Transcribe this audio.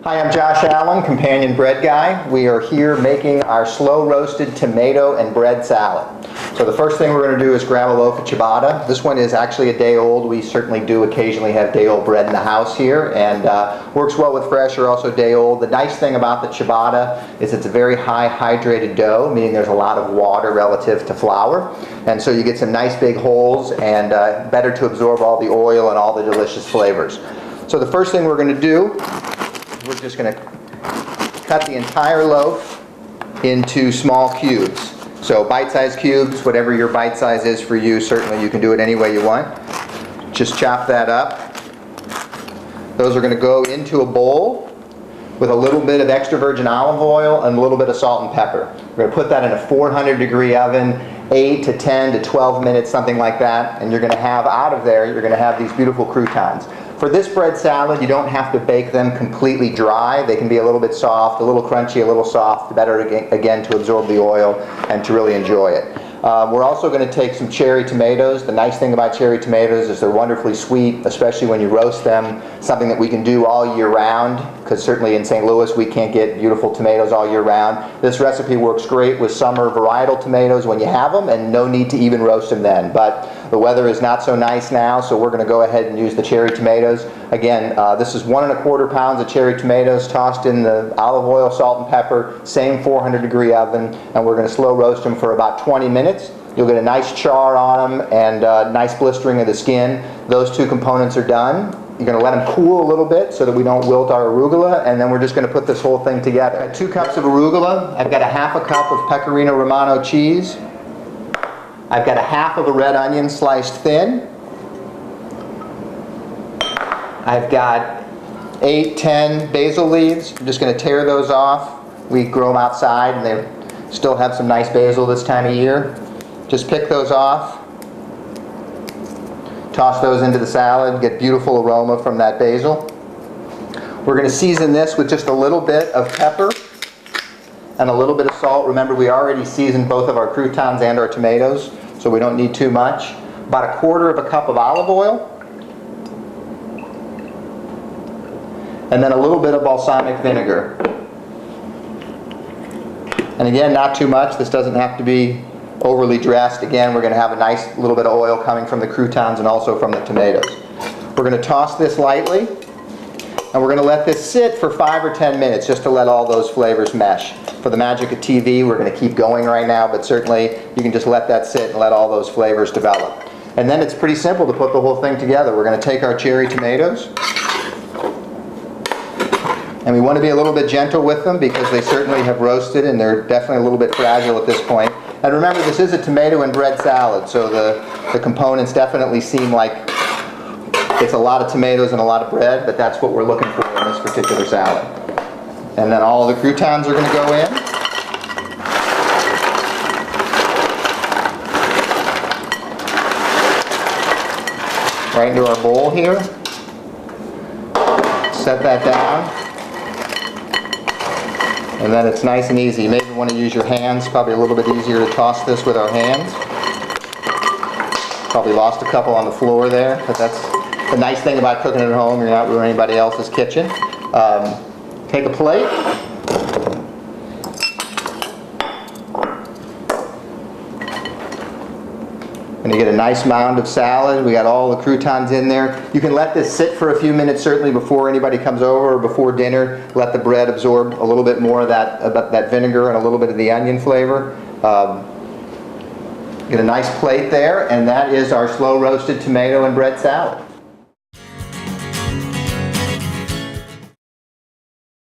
Hi, I'm Josh Allen, Companion Bread Guy. We are here making our slow roasted tomato and bread salad. So the first thing we're going to do is grab a loaf of ciabatta. This one is actually a day old. We certainly do occasionally have day old bread in the house here, and works well with fresh or also day old. The nice thing about the ciabatta is it's a very high hydrated dough, meaning there's a lot of water relative to flour. And so you get some nice big holes and better to absorb all the oil and all the delicious flavors. So the first thing we're going to do, we're just going to cut the entire loaf into small cubes. So bite-sized cubes, whatever your bite size is for you, certainly you can do it any way you want. Just chop that up. Those are going to go into a bowl with a little bit of extra virgin olive oil and a little bit of salt and pepper. We're going to put that in a 400-degree oven, 8 to 10 to 12 minutes, something like that, and you're going to have out of there, you're going to have these beautiful croutons. For this bread salad, you don't have to bake them completely dry. They can be a little bit soft, a little crunchy, a little soft, better again to absorb the oil and to really enjoy it. We're also going to take some cherry tomatoes. The nice thing about cherry tomatoes is they're wonderfully sweet, especially when you roast them, something that we can do all year round, because certainly in St. Louis we can't get beautiful tomatoes all year round. This recipe works great with summer varietal tomatoes when you have them, and no need to even roast them then. But the weather is not so nice now, so we're going to go ahead and use the cherry tomatoes. Again, this is 1 1/4 pounds of cherry tomatoes tossed in the olive oil, salt, and pepper, same 400-degree oven, and we're going to slow roast them for about 20 minutes. You'll get a nice char on them and nice blistering of the skin. Those two components are done. You're going to let them cool a little bit so that we don't wilt our arugula, and then we're just going to put this whole thing together. I've got 2 cups of arugula. I've got a 1/2 cup of pecorino romano cheese. I've got a 1/2 of a red onion sliced thin. I've got 8, 10 basil leaves. I'm just going to tear those off. We grow them outside and they still have some nice basil this time of year. Just pick those off. Toss those into the salad. Get beautiful aroma from that basil. We're going to season this with just a little bit of pepper and a little bit of salt. Remember, we already seasoned both of our croutons and our tomatoes, so we don't need too much. About 1/4 cup of olive oil. And then a little bit of balsamic vinegar. And again, not too much. This doesn't have to be overly dressed. Again, we're going to have a nice little bit of oil coming from the croutons and also from the tomatoes. We're going to toss this lightly, and we're going to let this sit for 5 or 10 minutes just to let all those flavors mesh. For the magic of TV, we're going to keep going right now, but certainly you can just let that sit and let all those flavors develop. And then it's pretty simple to put the whole thing together. We're going to take our cherry tomatoes, and we want to be a little bit gentle with them because they certainly have roasted and they're definitely a little bit fragile at this point. And remember, this is a tomato and bread salad, so the components definitely seem like it's a lot of tomatoes and a lot of bread, but that's what we're looking for in this particular salad. And then all the croutons are going to go in. Right into our bowl here. Set that down. And then it's nice and easy. You maybe want to use your hands. Probably a little bit easier to toss this with our hands. Probably lost a couple on the floor there, but that's the nice thing about cooking at home. You're not ruining anybody else's kitchen. Take a plate. And you get a nice mound of salad. We got all the croutons in there. You can let this sit for a few minutes, certainly before anybody comes over or before dinner. Let the bread absorb a little bit more of that vinegar and a little bit of the onion flavor. Get a nice plate there, and that is our slow roasted tomato and bread salad.